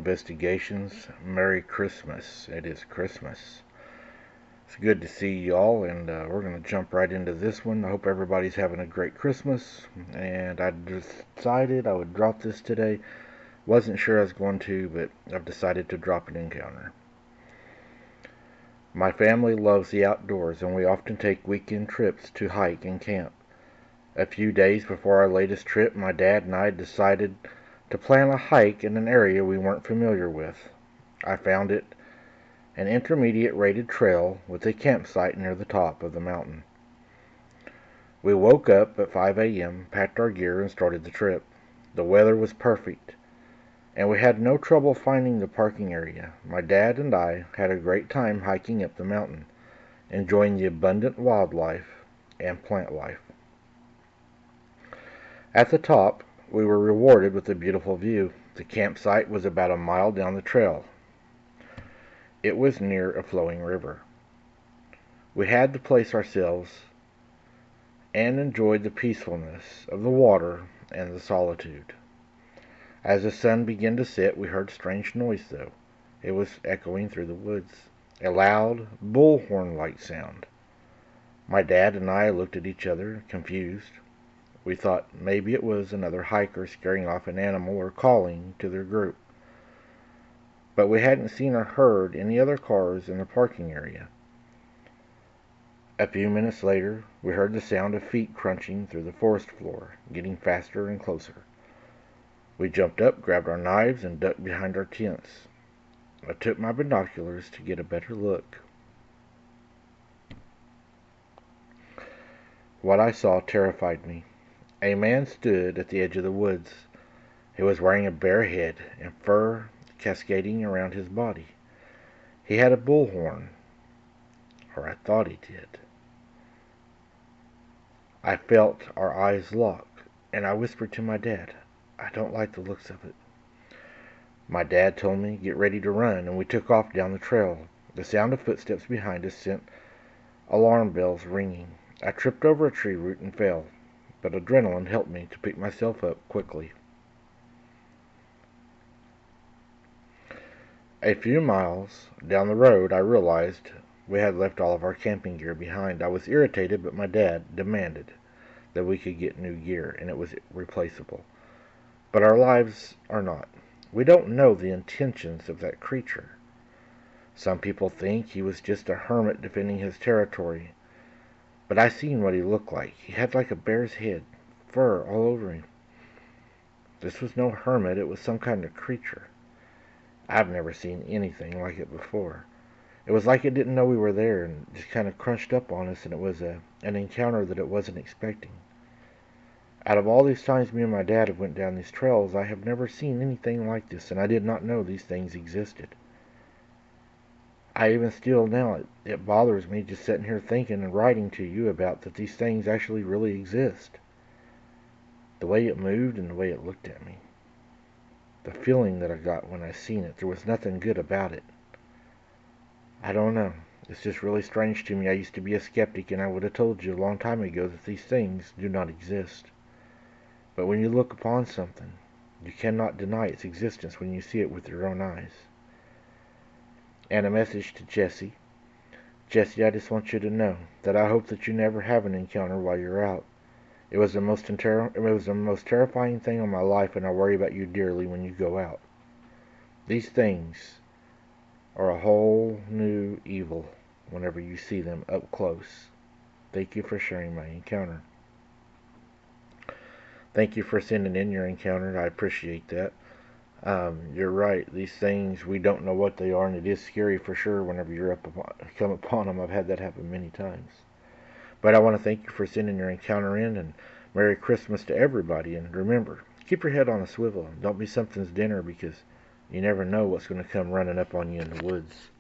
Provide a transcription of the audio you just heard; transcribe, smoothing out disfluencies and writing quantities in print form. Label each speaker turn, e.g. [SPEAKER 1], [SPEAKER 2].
[SPEAKER 1] Investigations. Merry Christmas. It is Christmas. It's good to see y'all, and we're going to jump right into this one. I hope everybody's having a great Christmas, and I decided I would drop this today. Wasn't sure I was going to, but I've decided to drop an encounter. My family loves the outdoors, and we often take weekend trips to hike and camp. A few days before our latest trip, my dad and I decided to plan a hike in an area we weren't familiar with. I found it an intermediate rated trail with a campsite near the top of the mountain. We woke up at 5 a.m., packed our gear, and started the trip. The weather was perfect, and we had no trouble finding the parking area. My dad and I had a great time hiking up the mountain, enjoying the abundant wildlife and plant life. At the top, we were rewarded with a beautiful view. The campsite was about a mile down the trail. It was near a flowing river. We had the place ourselves and enjoyed the peacefulness of the water and the solitude. As the sun began to set, we heard a strange noise, though. It was echoing through the woods, a loud, bullhorn-like sound. My dad and I looked at each other, confused. We thought maybe it was another hiker scaring off an animal or calling to their group. But we hadn't seen or heard any other cars in the parking area. A few minutes later, we heard the sound of feet crunching through the forest floor, getting faster and closer. We jumped up, grabbed our knives, and ducked behind our tents. I took my binoculars to get a better look. What I saw terrified me. A man stood at the edge of the woods. He was wearing a bare head and fur cascading around his body. He had a bullhorn, or I thought he did. I felt our eyes lock, and I whispered to my dad, "I don't like the looks of it." My dad told me, "Get ready to run," and we took off down the trail. The sound of footsteps behind us sent alarm bells ringing. I tripped over a tree root and fell, but adrenaline helped me to pick myself up quickly. A few miles down the road, I realized we had left all of our camping gear behind. I was irritated, but my dad demanded that we could get new gear, and it was replaceable. But our lives are not. We don't know the intentions of that creature. Some people think he was just a hermit defending his territory, but I seen what he looked like. He had like a bear's head, fur all over him. This was no hermit, it was some kind of creature. I've never seen anything like it before. It was like it didn't know we were there and just kind of crunched up on us, and it was an encounter that it wasn't expecting. Out of all these times me and my dad have went down these trails, I have never seen anything like this, and I did not know these things existed. I even still now, it bothers me just sitting here thinking and writing to you about that these things actually really exist. The way it moved and the way it looked at me. The feeling that I got when I seen it, there was nothing good about it. I don't know. It's just really strange to me. I used to be a skeptic, and I would have told you a long time ago that these things do not exist. But when you look upon something, you cannot deny its existence when you see it with your own eyes. And a message to Jesse. Jesse, I just want you to know that I hope that you never have an encounter while you're out. It was the most terrifying thing in my life, and I worry about you dearly when you go out. These things are a whole new evil whenever you see them up close. Thank you for sharing my encounter. Thank you for sending in your encounter. I appreciate that. You're right. These things, we don't know what they are, and it is scary for sure whenever you're come upon them. I've had that happen many times. But I want to thank you for sending your encounter in, and Merry Christmas to everybody. And remember, keep your head on a swivel. Don't be something's dinner, because you never know what's going to come running up on you in the woods.